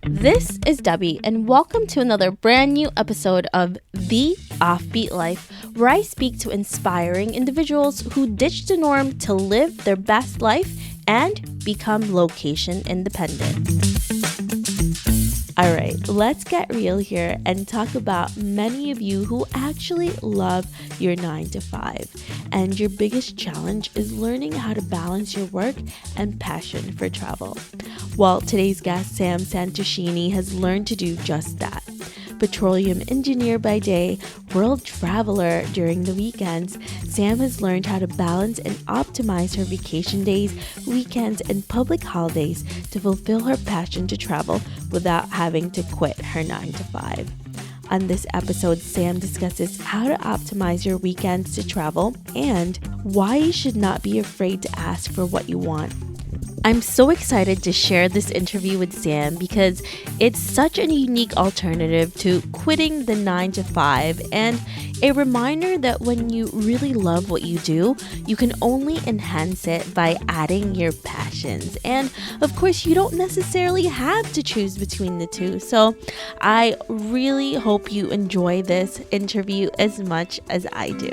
This is Debbie, and welcome to another brand new episode of The Offbeat Life, where I speak to inspiring individuals who ditch the norm to live their best life and become location independent. Alright, let's get real here and talk about many of you who actually love your 9 to 5. And your biggest challenge is learning how to balance your work and passion for travel. Well, today's guest, Sam Santoshini, has learned to do just that. Petroleum engineer by day, world traveler during the weekends, Sam has learned how to balance and optimize her vacation days, weekends, and public holidays to fulfill her passion to travel without having to quit her 9 to 5. On this episode, Sam discusses how to optimize your weekends to travel and why you should not be afraid to ask for what you want. I'm so excited to share this interview with Sam because it's such a unique alternative to quitting the 9 to 5 and a reminder that when you really love what you do, you can only enhance it by adding your passions. And of course, you don't necessarily have to choose between the two. So I really hope you enjoy this interview as much as I do.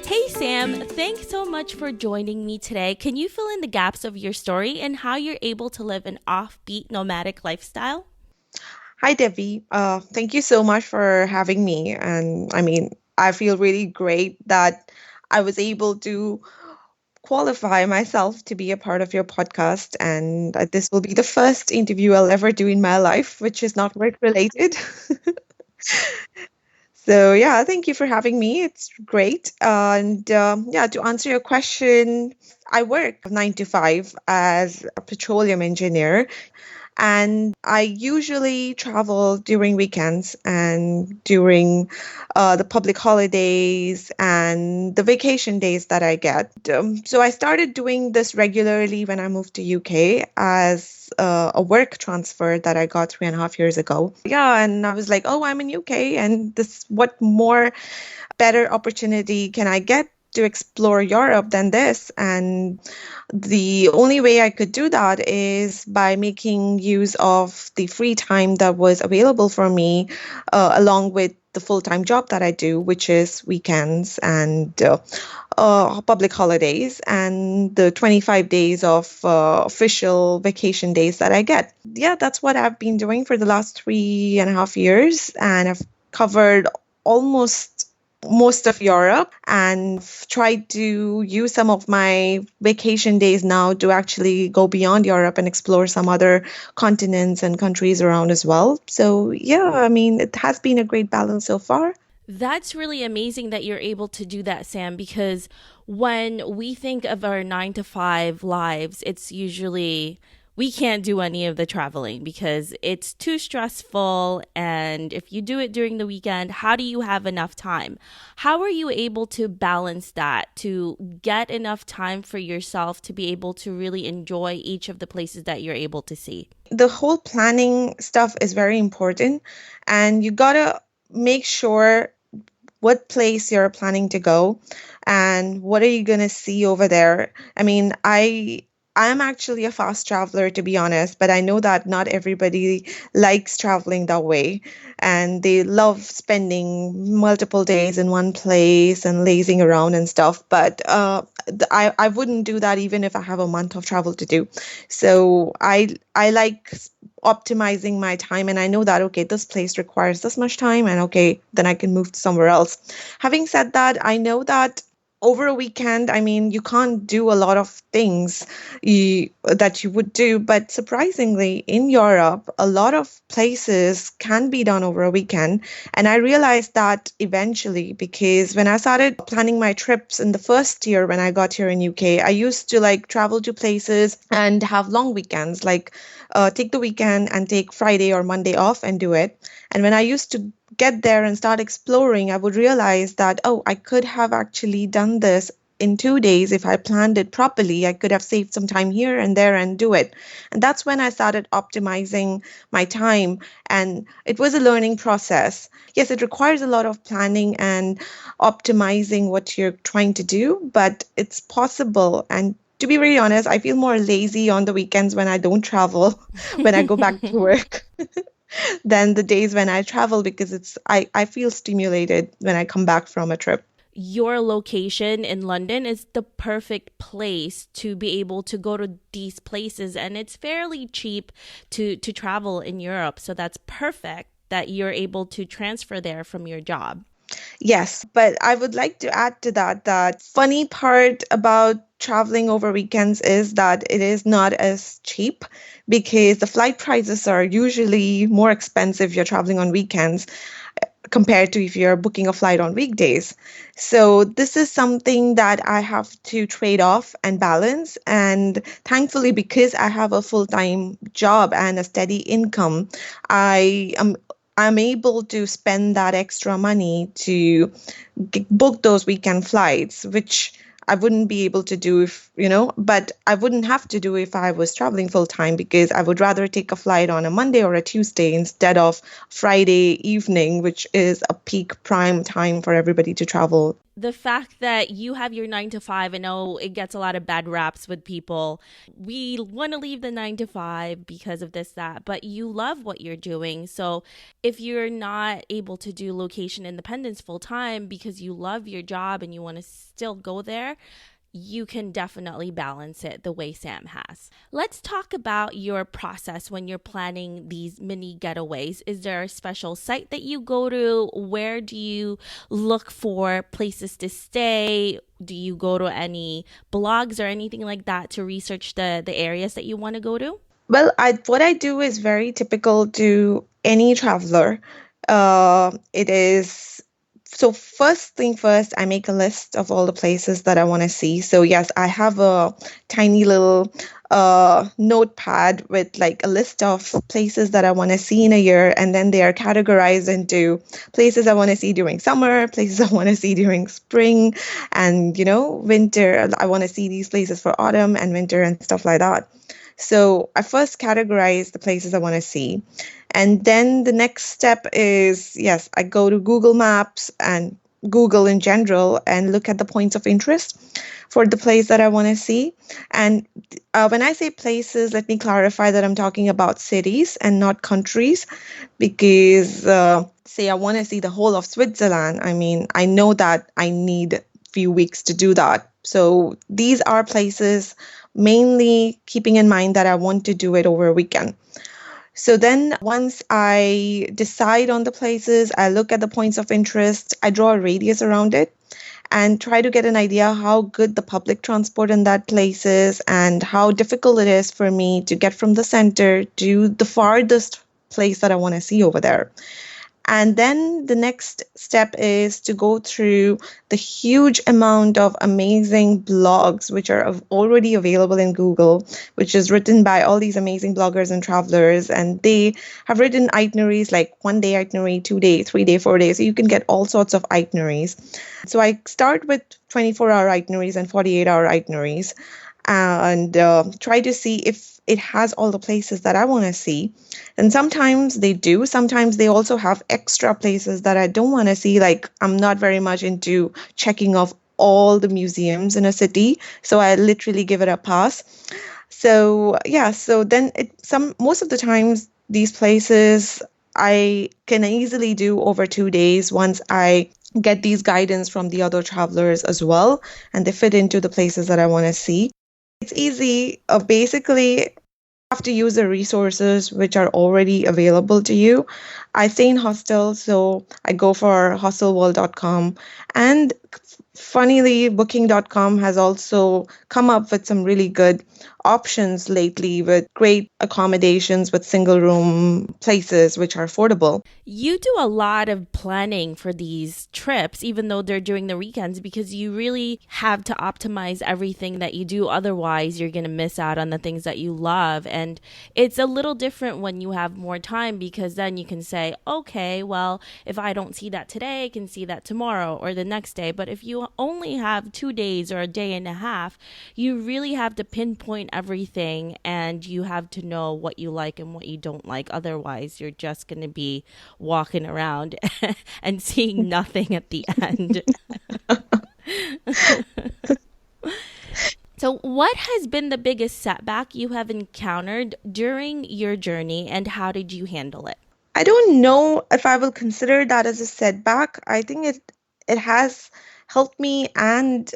Hey Sam, thanks so much for joining me today. Can you fill in the gaps of your story and how you're able to live an offbeat nomadic lifestyle? Hi, Debbie. Thank you so much for having me. And I feel really great that I was able to qualify myself to be a part of your podcast. And this will be the first interview I'll ever do in my life, which is not work related. So yeah, thank you for having me. It's great. To answer your question, I work 9 to 5 as a petroleum engineer. And I usually travel during weekends and during the public holidays and the vacation days that I get. So I started doing this regularly when I moved to UK as a work transfer that I got 3.5 years ago. Yeah, and I was like, oh, I'm in UK, and what more better opportunity can I get to explore Europe than this? And the only way I could do that is by making use of the free time that was available for me, along with the full-time job that I do, which is weekends and public holidays and the 25 days of official vacation days that I get. Yeah, that's what I've been doing for the last 3.5 years, and I've covered almost most of Europe and tried to use some of my vacation days now to actually go beyond Europe and explore some other continents and countries around as well. So yeah, it has been a great balance so far. That's really amazing that you're able to do that, Sam, because when we think of our 9 to 5 lives, it's usually we can't do any of the traveling because it's too stressful. And if you do it during the weekend, how do you have enough time? How are you able to balance that, to get enough time for yourself to be able to really enjoy each of the places that you're able to see? The whole planning stuff is very important, and you gotta make sure what place you're planning to go and what are you gonna see over there. I'm actually a fast traveler, to be honest, but I know that not everybody likes traveling that way. And they love spending multiple days in one place and lazing around and stuff. But I wouldn't do that even if I have a month of travel to do. So I like optimizing my time, and I know that, okay, this place requires this much time, and okay, then I can move to somewhere else. Having said that, I know that over a weekend, you can't do a lot of things that you would do. But surprisingly, in Europe, a lot of places can be done over a weekend. And I realized that eventually, because when I started planning my trips in the first year when I got here in UK, I used to travel to places and have long weekends, take the weekend and take Friday or Monday off and do it. And when I used to get there and start exploring, I would realize that, oh, I could have actually done this in 2 days, if I planned it properly, I could have saved some time here and there and do it. And that's when I started optimizing my time. And it was a learning process. Yes, it requires a lot of planning and optimizing what you're trying to do, but it's possible. And to be very honest, I feel more lazy on the weekends when I don't travel, when I go back to work, than the days when I travel because I feel stimulated when I come back from a trip. Your location in London is the perfect place to be able to go to these places, and it's fairly cheap to travel in Europe. So that's perfect that you're able to transfer there from your job. Yes, but I would like to add to that that funny part about traveling over weekends is that it is not as cheap because the flight prices are usually more expensive if you're traveling on weekends compared to if you're booking a flight on weekdays. So this is something that I have to trade off and balance. And thankfully, because I have a full-time job and a steady income, I am I'm able to spend that extra money to book those weekend flights, which I wouldn't be able to do but I wouldn't have to do if I was traveling full time because I would rather take a flight on a Monday or a Tuesday instead of Friday evening, which is a peak prime time for everybody to travel. The fact that you have your 9 to 5, I know it gets a lot of bad raps with people. We want to leave the 9 to 5 because of this, that, but you love what you're doing. So if you're not able to do location independence full time because you love your job and you want to still go there, you can definitely balance it the way Sam has. Let's talk about your process when you're planning these mini getaways. Is there a special site that you go to? Where do you look for places to stay? Do you go to any blogs or anything like that to research the areas that you want to go to? Well, what I do is very typical to any traveler. It is so first thing first, I make a list of all the places that I want to see. So yes, I have a tiny little notepad with like a list of places that I want to see in a year, and then they are categorized into places I want to see during summer, places I want to see during spring, and winter. I want to see these places for autumn and winter and stuff like that. So I first categorize the places I want to see. And then the next step is, yes, I go to Google Maps and Google in general and look at the points of interest for the place that I want to see. And when I say places, let me clarify that I'm talking about cities and not countries, because say I want to see the whole of Switzerland. I mean, I know that I need a few weeks to do that. So these are places mainly keeping in mind that I want to do it over a weekend. So then once I decide on the places, I look at the points of interest, I draw a radius around it and try to get an idea how good the public transport in that place is and how difficult it is for me to get from the center to the farthest place that I want to see over there. And then the next step is to go through the huge amount of amazing blogs, which are already available in Google, which is written by all these amazing bloggers and travelers. And they have written itineraries like 1 day itinerary, 2 day, 3 day, 4 day. So you can get all sorts of itineraries. So I start with 24-hour itineraries and 48-hour itineraries and try to see if it has all the places that I want to see. And sometimes they do. Sometimes they also have extra places that I don't want to see. Like I'm not very much into checking off all the museums in a city. So I literally give it a pass. So yeah, so then most of the times these places I can easily do over 2 days once I get these guidance from the other travelers as well, and they fit into the places that I want to see. It's easy. Basically, have to use the resources which are already available to you. I stay in hostels, so I go for hostelworld.com. And funnily, booking.com has also come up with some really good options lately with great accommodations with single room places which are affordable. You do a lot of planning for these trips, even though they're during the weekends, because you really have to optimize everything that you do. Otherwise, you're going to miss out on the things that you love. And it's a little different when you have more time, because then you can say, okay, well, if I don't see that today, I can see that tomorrow or the next day. But if you you only have 2 days or a day and a half, you really have to pinpoint everything and you have to know what you like and what you don't like. Otherwise, you're just going to be walking around and seeing nothing at the end. So, what has been the biggest setback you have encountered during your journey and how did you handle it? I don't know if I will consider that as a setback. I think it has helped me and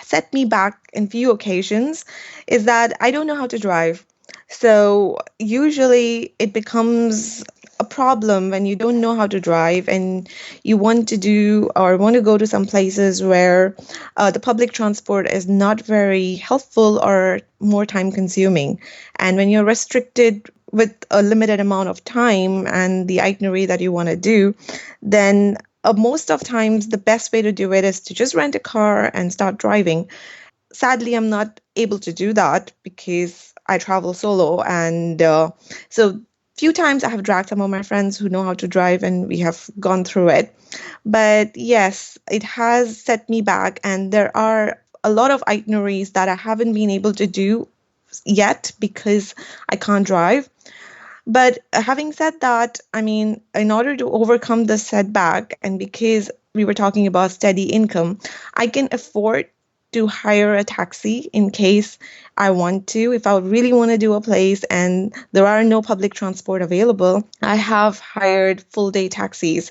set me back in few occasions is that I don't know how to drive. So usually it becomes a problem when you don't know how to drive and you want to do or want to go to some places where the public transport is not very helpful or more time consuming. And when you're restricted with a limited amount of time and the itinerary that you want to do, then most of times the best way to do it is to just rent a car and start driving. Sadly, I'm not able to do that because I travel solo, and so few times I have dragged some of my friends who know how to drive, and we have gone through it. But yes, it has set me back, and there are a lot of itineraries that I haven't been able to do yet because I can't drive. But having said that, I mean, in order to overcome the setback, and because we were talking about steady income, I can afford to hire a taxi in case I want to. If I really want to do a place and there are no public transport available, I have hired full day taxis.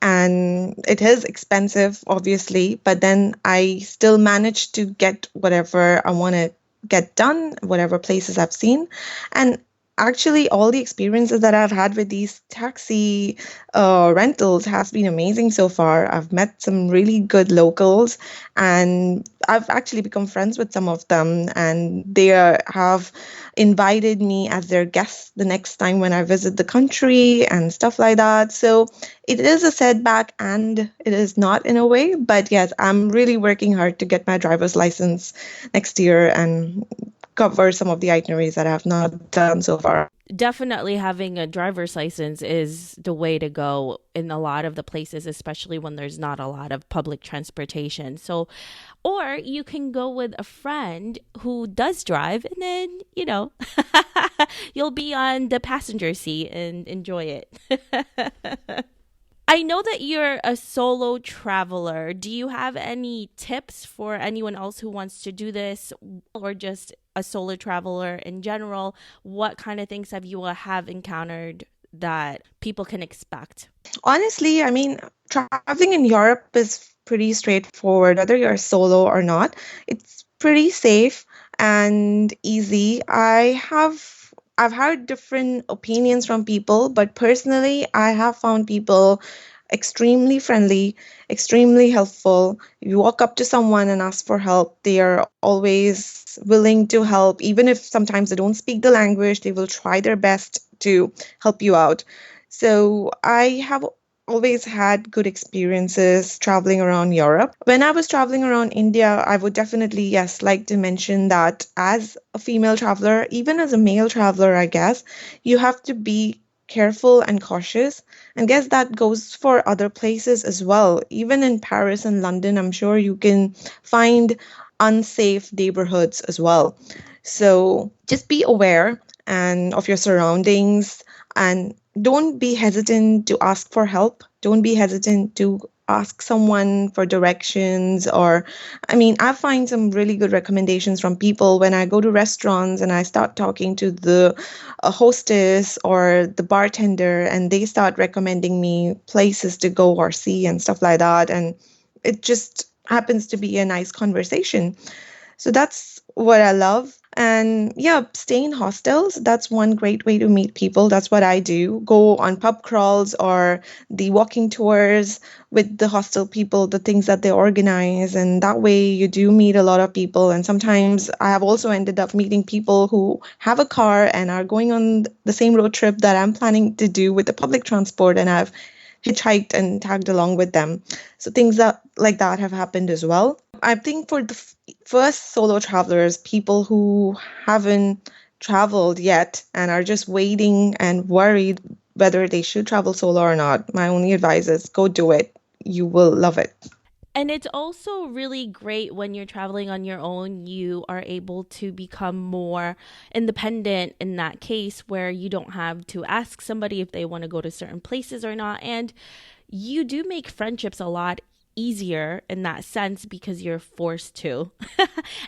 And it is expensive, obviously, but then I still manage to get whatever I want to get done, whatever places I've seen. And actually, all the experiences that I've had with these taxi rentals has been amazing so far. I've met some really good locals, and I've actually become friends with some of them, and they have invited me as their guest the next time when I visit the country and stuff like that. So it is a setback, and it is not in a way, but yes, I'm really working hard to get my driver's license next year and cover some of the itineraries that I have not done so far. Definitely having a driver's license is the way to go in a lot of the places, especially when there's not a lot of public transportation. So, or you can go with a friend who does drive and then, you'll be on the passenger seat and enjoy it. I know that you're a solo traveler. Do you have any tips for anyone else who wants to do this or just a solo traveler in general? What kind of things have you have encountered that people can expect? Honestly, I mean, traveling in Europe is pretty straightforward, whether you're solo or not. It's pretty safe and easy. I've heard different opinions from people, but personally, I have found people extremely friendly, extremely helpful. You walk up to someone and ask for help, they are always willing to help. Even if sometimes they don't speak the language, they will try their best to help you out. So I have always had good experiences traveling around Europe. When I was traveling around India, I would definitely, yes, like to mention that as a female traveler, even as a male traveler, I guess, you have to be careful and cautious. And guess that goes for other places as well. Even in Paris and London, I'm sure you can find unsafe neighborhoods as well. So just be aware and of your surroundings, and don't be hesitant to ask for help. Don't be hesitant to ask someone for directions. Or, I mean, I find some really good recommendations from people when I go to restaurants and I start talking to the hostess or the bartender, and they start recommending me places to go or see and stuff like that. And it just happens to be a nice conversation. So that's what I love. And yeah, stay in hostels. That's one great way to meet people. That's what I do. Go on pub crawls or the walking tours with the hostel people, the things that they organize. And that way you do meet a lot of people. And sometimes I have also ended up meeting people who have a car and are going on the same road trip that I'm planning to do with the public transport. And I've hitchhiked and tagged along with them. So things that like that have happened as well. I think for the first solo travelers, people who haven't traveled yet and are just waiting and worried whether they should travel solo or not, my only advice is go do it. You will love it. And it's also really great when you're traveling on your own. You are able to become more independent in that case, where you don't have to ask somebody if they want to go to certain places or not. And you do make friendships a lot easier in that sense because you're forced to.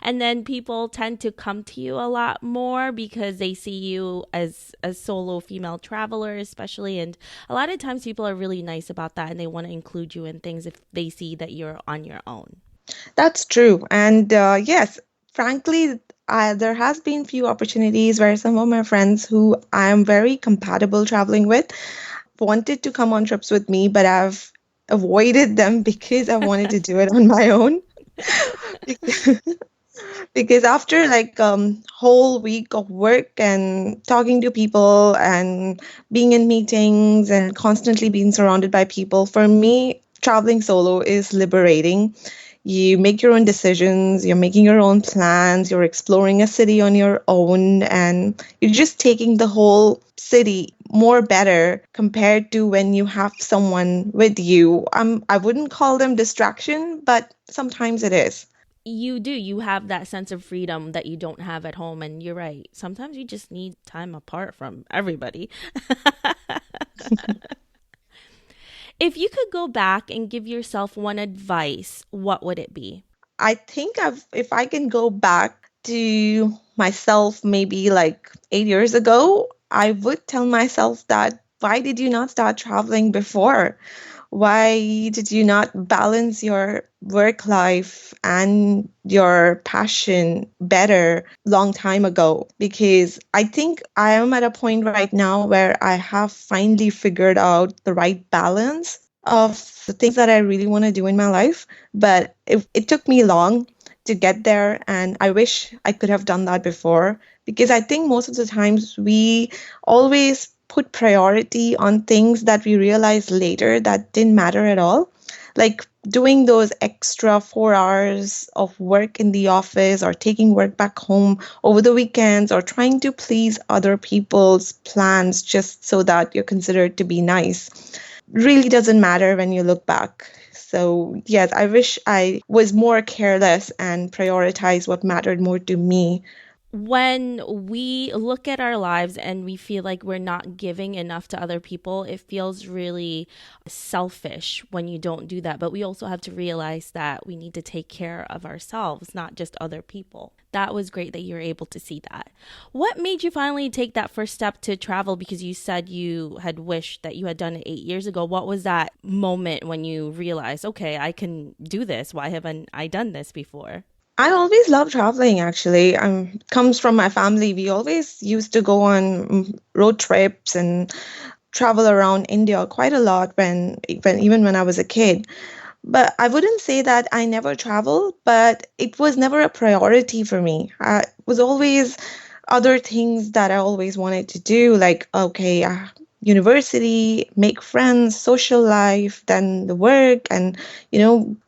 And then people tend to come to you a lot more because they see you as a solo female traveler, especially. And a lot of times people are really nice about that and they want to include you in things if they see that you're on your own. That's true. And yes, frankly, there has been few opportunities where some of my friends who I am very compatible traveling with wanted to come on trips with me, but I've avoided them because I wanted to do it on my own. Because after like whole week of work and talking to people and being in meetings and constantly being surrounded by people, for me traveling solo is liberating. You make your own decisions, you're making your own plans, you're exploring a city on your own, and you're just taking the whole city more better compared to when you have someone with you. I wouldn't call them distraction, but sometimes it is. You do. You have that sense of freedom that you don't have at home. And you're right. Sometimes you just need time apart from everybody. If you could go back and give yourself one advice, what would it be? I think if I can go back to myself maybe like 8 years ago, I would tell myself that why did you not start traveling before? Why did you not balance your work life and your passion better long time ago? Because I think I am at a point right now where I have finally figured out the right balance of the things that I really want to do in my life. But it took me long to get there, and I wish I could have done that before. Because I think most of the times we always put priority on things that we realize later that didn't matter at all. Like doing those extra 4 hours of work in the office or taking work back home over the weekends or trying to please other people's plans just so that you're considered to be nice really doesn't matter when you look back. So, yes, I wish I was more careless and prioritized what mattered more to me. When we look at our lives and we feel like we're not giving enough to other people, it feels really selfish when you don't do that. But we also have to realize that we need to take care of ourselves, not just other people. That was great that you were able to see that. What made you finally take that first step to travel? Because you said you had wished that you had done it 8 years ago. What was that moment when you realized, okay, I can do this? Why haven't I done this before? I always loved traveling actually. Comes from my family. We always used to go on road trips and travel around India quite a lot when even when I was a kid. But I wouldn't say that I never traveled, but it was never a priority for me. It was always other things that I always wanted to do, like, okay, university, make friends, social life, then the work, and,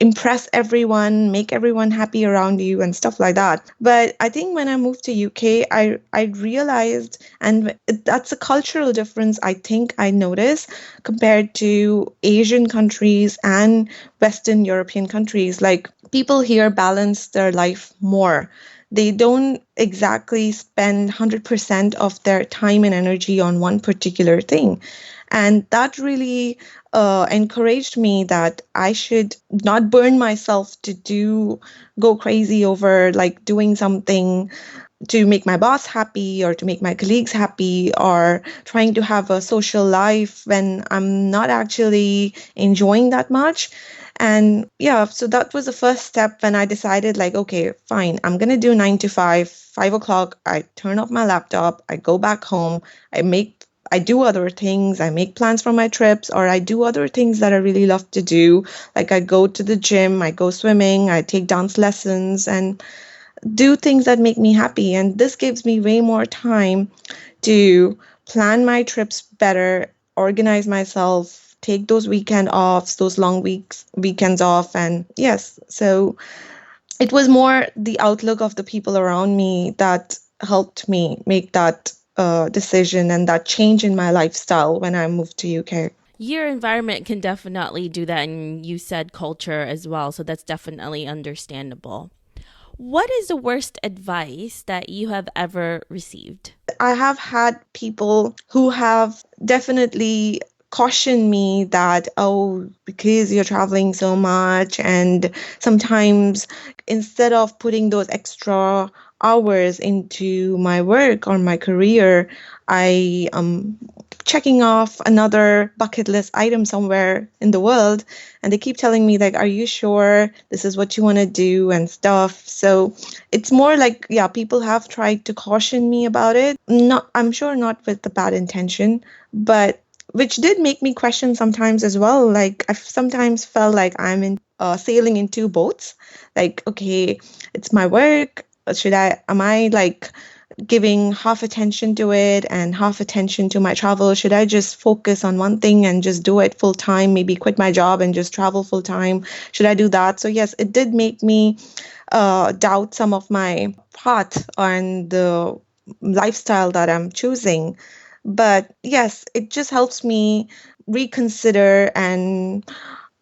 impress everyone, make everyone happy around you, and stuff like that. But I think when I moved to UK, I realized, and that's a cultural difference I think I noticed compared to Asian countries and Western European countries. Like people here balance their life more. They don't exactly spend 100% of their time and energy on one particular thing. And that really encouraged me that I should not burn myself to go crazy over like doing something to make my boss happy or to make my colleagues happy or trying to have a social life when I'm not actually enjoying that much. And yeah, so that was the first step when I decided, like, okay, fine, I'm going to do 9 to 5, 5 o'clock. I turn off my laptop, I go back home, I do other things. I make plans for my trips, or I do other things that I really love to do. Like I go to the gym, I go swimming, I take dance lessons, and do things that make me happy. And this gives me way more time to plan my trips better, organize myself, take those weekend offs, those weekends off. And yes, so it was more the outlook of the people around me that helped me make that decision and that change in my lifestyle when I moved to UK. Your environment can definitely do that, and you said culture as well, so that's definitely understandable. What is the worst advice that you have ever received? I have had people who have definitely cautioned me that, oh, because you're traveling so much, and sometimes instead of putting those extra hours into my work or my career, I am checking off another bucket list item somewhere in the world. And they keep telling me, like, are you sure this is what you want to do and stuff? So it's more like, yeah, people have tried to caution me about it. Not, I'm sure not with the bad intention, but which did make me question sometimes as well. Like I've sometimes felt like I'm in sailing in two boats. Like, okay, it's my work. Am I like giving half attention to it and half attention to my travel? Should I just focus on one thing and just do it full time? Maybe quit my job and just travel full time? Should I do that? So yes, it did make me doubt some of my path and the lifestyle that I'm choosing. But yes, it just helps me reconsider and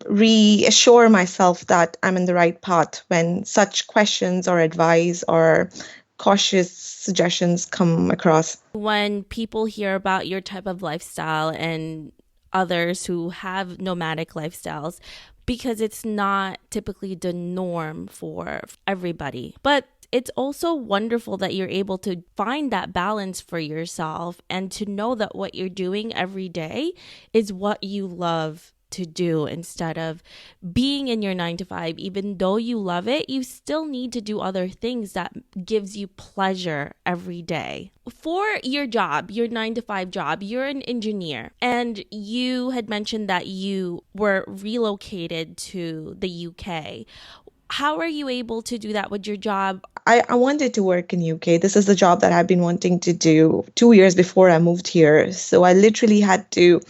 reassure myself that I'm in the right path when such questions or advice or cautious suggestions come across. When people hear about your type of lifestyle and others who have nomadic lifestyles, because it's not typically the norm for everybody. But it's also wonderful that you're able to find that balance for yourself and to know that what you're doing every day is what you love to do instead of being in your 9 to 5. Even though you love it, you still need to do other things that gives you pleasure every day. For your job, your 9 to 5 job, you're an engineer, and you had mentioned that you were relocated to the UK. How are you able to do that with your job? I wanted to work in UK. This is the job that I've been wanting to do 2 years before I moved here. So I literally had to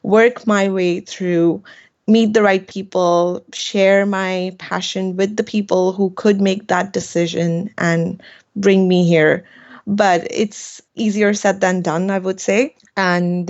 work my way through, meet the right people, share my passion with the people who could make that decision and bring me here. But it's easier said than done, I would say. And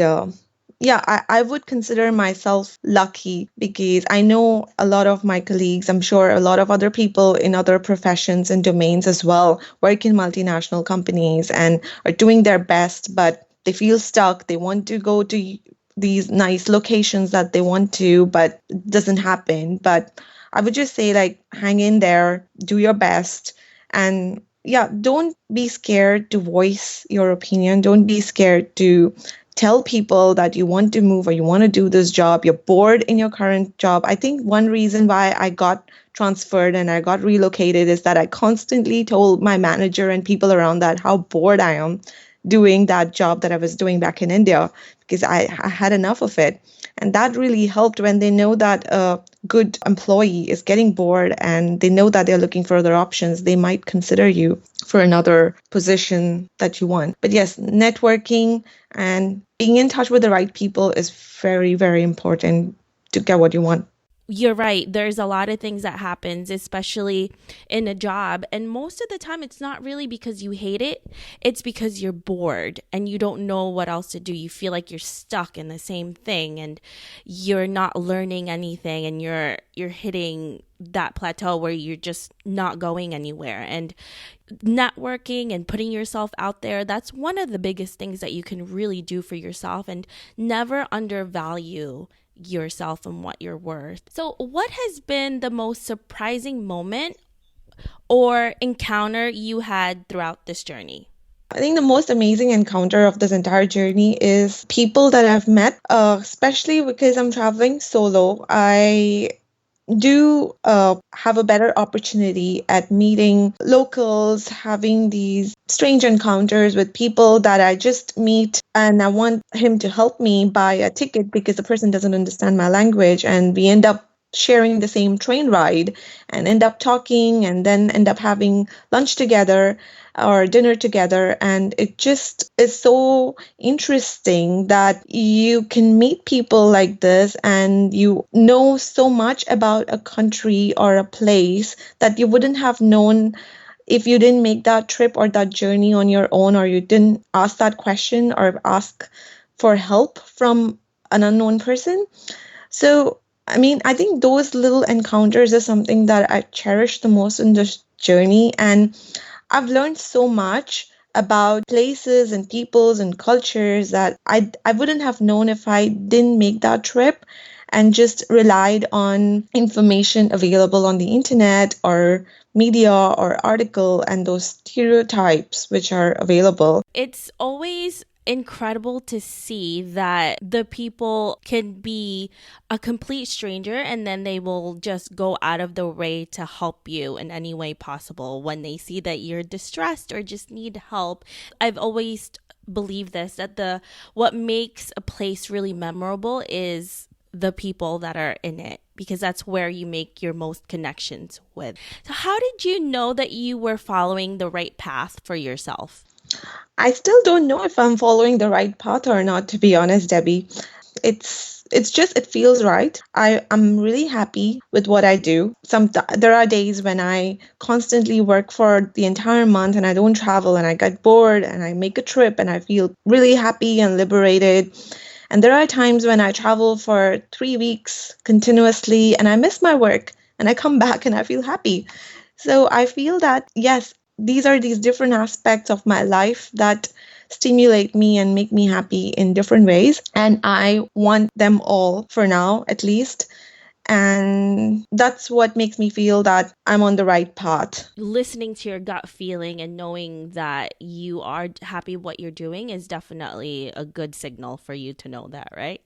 yeah, I would consider myself lucky because I know a lot of my colleagues, I'm sure a lot of other people in other professions and domains as well, work in multinational companies and are doing their best, but they feel stuck. They want to go to these nice locations that they want to, but it doesn't happen. But I would just say, like, hang in there, do your best, and yeah, don't be scared to voice your opinion. Don't be scared to tell people that you want to move or you want to do this job. You're bored in your current job. I think one reason why I got transferred and I got relocated is that I constantly told my manager and people around that how bored I am doing that job that I was doing back in India because I had enough of it. And that really helped when they know that a good employee is getting bored and they know that they're looking for other options, they might consider you for another position that you want. But yes, networking and being in touch with the right people is very, very important to get what you want. You're right. There's a lot of things that happens, especially in a job. And most of the time, it's not really because you hate it. It's because you're bored and you don't know what else to do. You feel like you're stuck in the same thing and you're not learning anything and you're hitting that plateau where you're just not going anywhere. And networking and putting yourself out there, that's one of the biggest things that you can really do for yourself, and never undervalue yourself and what you're worth. So, what has been the most surprising moment or encounter you had throughout this journey? I think the most amazing encounter of this entire journey is people that I've met, especially because I'm traveling solo. I do have a better opportunity at meeting locals, having these strange encounters with people that I just meet and I want him to help me buy a ticket because the person doesn't understand my language, and we end up sharing the same train ride and end up talking and then end up having lunch together or dinner together. And it just is so interesting that you can meet people like this and you know so much about a country or a place that you wouldn't have known if you didn't make that trip or that journey on your own, or you didn't ask that question or ask for help from an unknown person. So, I mean, I think those little encounters are something that I cherish the most in this journey. And I've learned so much about places and peoples and cultures that I wouldn't have known if I didn't make that trip and just relied on information available on the internet or media or article and those stereotypes which are available. It's always incredible to see that the people can be a complete stranger and then they will just go out of their way to help you in any way possible when they see that you're distressed or just need help. I've always believed this, that the what makes a place really memorable is the people that are in it, because that's where you make your most connections with. So how did you know that you were following the right path for yourself? I still don't know if I'm following the right path or not, to be honest, Debbie. It's just it feels right. I'm really happy with what I do. There are days when I constantly work for the entire month and I don't travel and I get bored and I make a trip and I feel really happy and liberated. And there are times when I travel for 3 weeks continuously and I miss my work and I come back and I feel happy. So I feel that, yes, these are these different aspects of my life that stimulate me and make me happy in different ways. And I want them all for now, at least. And that's what makes me feel that I'm on the right path. Listening to your gut feeling and knowing that you are happy what you're doing is definitely a good signal for you to know that, right?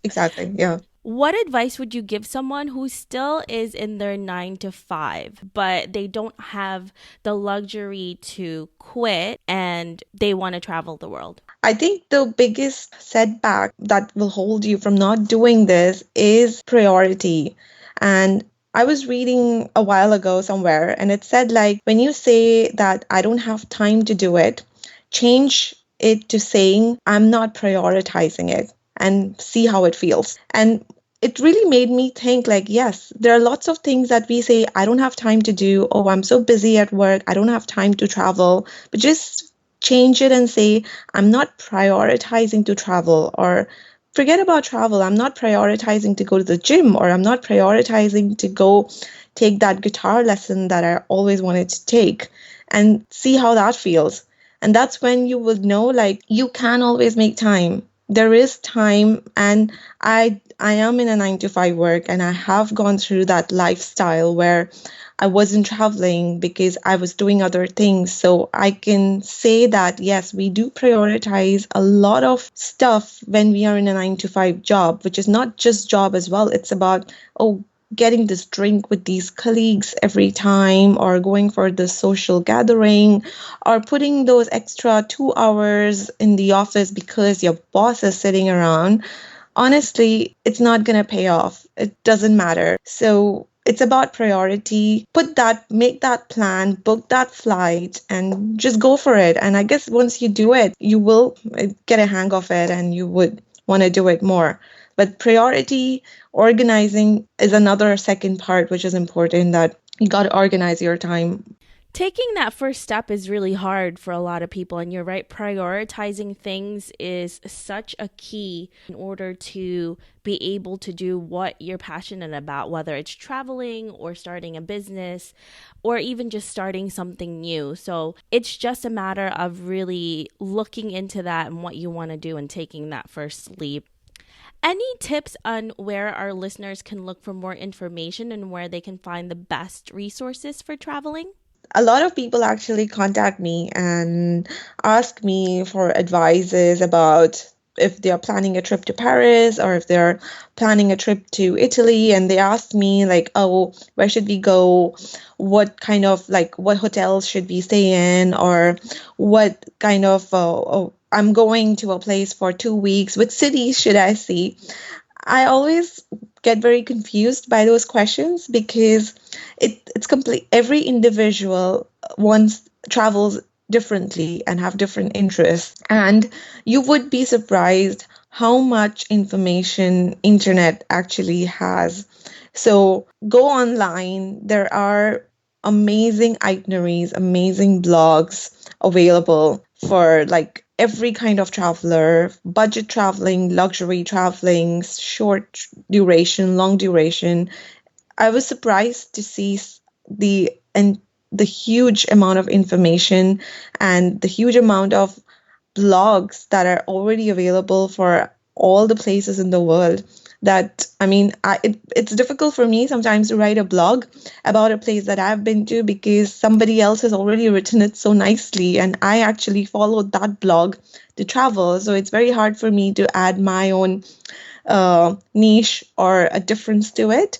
Exactly. Yeah. What advice would you give someone who still is in their 9 to 5, but they don't have the luxury to quit and they want to travel the world? I think the biggest setback that will hold you from not doing this is priority. And I was reading a while ago somewhere, and it said, like, when you say that I don't have time to do it, change it to saying I'm not prioritizing it and see how it feels. And it really made me think, like, yes, there are lots of things that we say, I don't have time to do. Oh, I'm so busy at work. I don't have time to travel. But just change it and say, I'm not prioritizing to travel, or forget about travel. I'm not prioritizing to go to the gym, or I'm not prioritizing to go take that guitar lesson that I always wanted to take, and see how that feels. And that's when you will know, like, you can always make time. There is time. And I am in a 9 to 5 work, and I have gone through that lifestyle where I wasn't traveling because I was doing other things. So I can say that, yes, we do prioritize a lot of stuff when we are in a 9 to 5 job, which is not just job as well. It's about, oh, getting this drink with these colleagues every time, or going for this social gathering, or putting those extra 2 hours in the office because your boss is sitting around. Honestly, it's not going to pay off. It doesn't matter. So it's about priority. Make that plan, book that flight, and just go for it. And I guess once you do it, you will get a hang of it and you would want to do it more. But priority, organizing is another second part, which is important, that you got to organize your time. Taking that first step is really hard for a lot of people. And you're right, prioritizing things is such a key in order to be able to do what you're passionate about, whether it's traveling or starting a business or even just starting something new. So it's just a matter of really looking into that and what you want to do and taking that first leap. Any tips on where our listeners can look for more information and where they can find the best resources for traveling? A lot of people actually contact me and ask me for advices about if they are planning a trip to Paris or if they're planning a trip to Italy, and they ask me, like, oh, where should we go? What kind of, like, what hotels should we stay in? Or what kind of, I'm going to a place for 2 weeks. Which cities should I see? I always get very confused by those questions because it's complete. Every individual wants travels differently and have different interests, and you would be surprised how much information internet actually has. So go online. There are amazing itineraries, amazing blogs available for, like, every kind of traveler, budget traveling, luxury traveling, short duration, long duration. I was surprised to see the huge amount of information and the huge amount of blogs that are already available for all the places in the world. That I mean, it's difficult for me sometimes to write a blog about a place that I've been to because somebody else has already written it so nicely, and I actually followed that blog to travel. So it's very hard for me to add my own niche or a difference to it.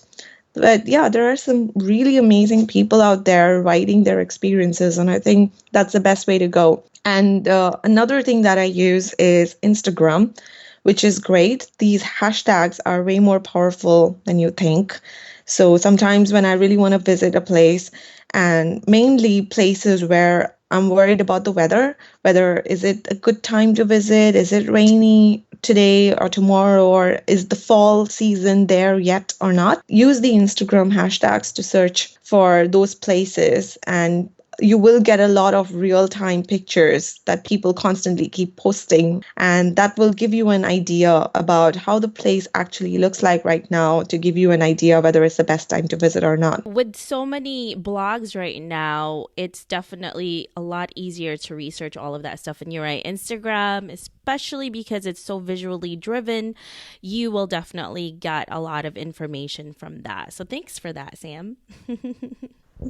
But yeah, there are some really amazing people out there writing their experiences, and I think that's the best way to go. And another thing that I use is Instagram, which is great. These hashtags are way more powerful than you think. So sometimes when I really want to visit a place, and mainly places where I'm worried about the weather, whether is it a good time to visit, is it rainy today or tomorrow, or is the fall season there yet or not, use the Instagram hashtags to search for those places, and you will get a lot of real-time pictures that people constantly keep posting, and that will give you an idea about how the place actually looks like right now, to give you an idea whether it's the best time to visit or not. With so many blogs right now, it's definitely a lot easier to research all of that stuff. And you're right, Instagram, especially because it's so visually driven, you will definitely get a lot of information from that. So thanks for that, Sam.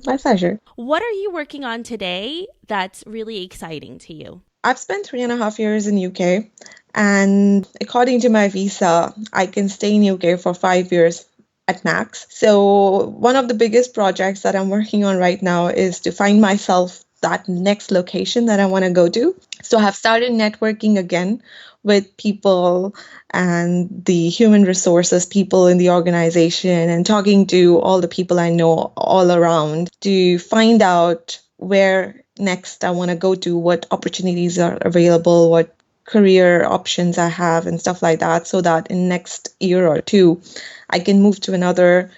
My pleasure. What are you working on today that's really exciting to you? I've spent 3.5 years in UK, and according to my visa, I can stay in UK for 5 years at max. So one of the biggest projects that I'm working on right now is to find myself that next location that I want to go to. So I have started networking again with people and the human resources people in the organization, and talking to all the people I know all around to find out where next I want to go to, what opportunities are available, what career options I have and stuff like that, so that in next year or two I can move to another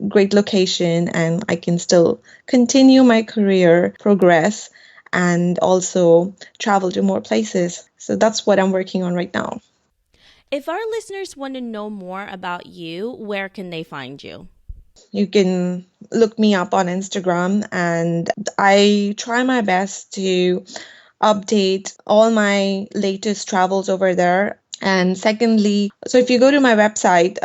great location and I can still continue my career, progress, and also travel to more places. So that's what I'm working on right now. If our listeners want to know more about you, where can they find you? You can look me up on Instagram, and I try my best to update all my latest travels over there. And secondly, so if you go to my website,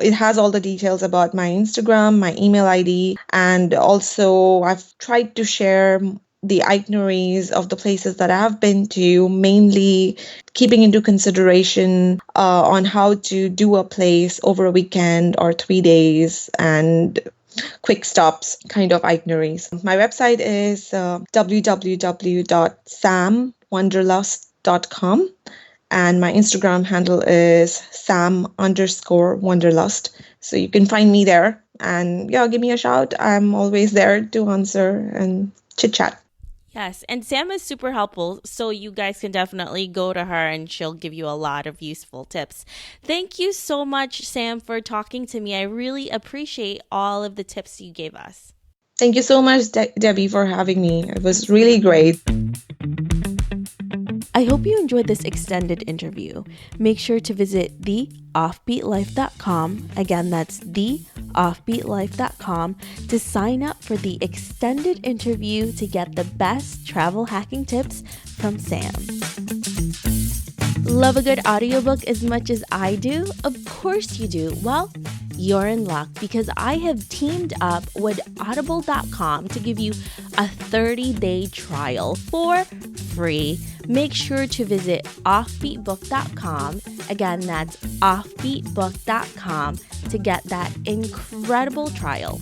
it has all the details about my Instagram, my email ID, and also I've tried to share the itineraries of the places that I have been to, mainly keeping into consideration on how to do a place over a weekend or 3 days, and quick stops kind of itineraries. My website is www.samwanderlust.com. And my Instagram handle is sam_wanderlust. So you can find me there, and yeah, give me a shout. I'm always there to answer and chit chat. Yes, and Sam is super helpful, so you guys can definitely go to her and she'll give you a lot of useful tips. Thank you so much, Sam, for talking to me. I really appreciate all of the tips you gave us. Thank you so much, Debbie, for having me. It was really great. I hope you enjoyed this extended interview. Make sure to visit theoffbeatlife.com. Again, that's theoffbeatlife.com to sign up for the extended interview to get the best travel hacking tips from Sam. Love a good audiobook as much as I do? Of course you do. Well, you're in luck because I have teamed up with Audible.com to give you a 30-day trial for free. Make sure to visit offbeatbook.com. Again, that's offbeatbook.com to get that incredible trial.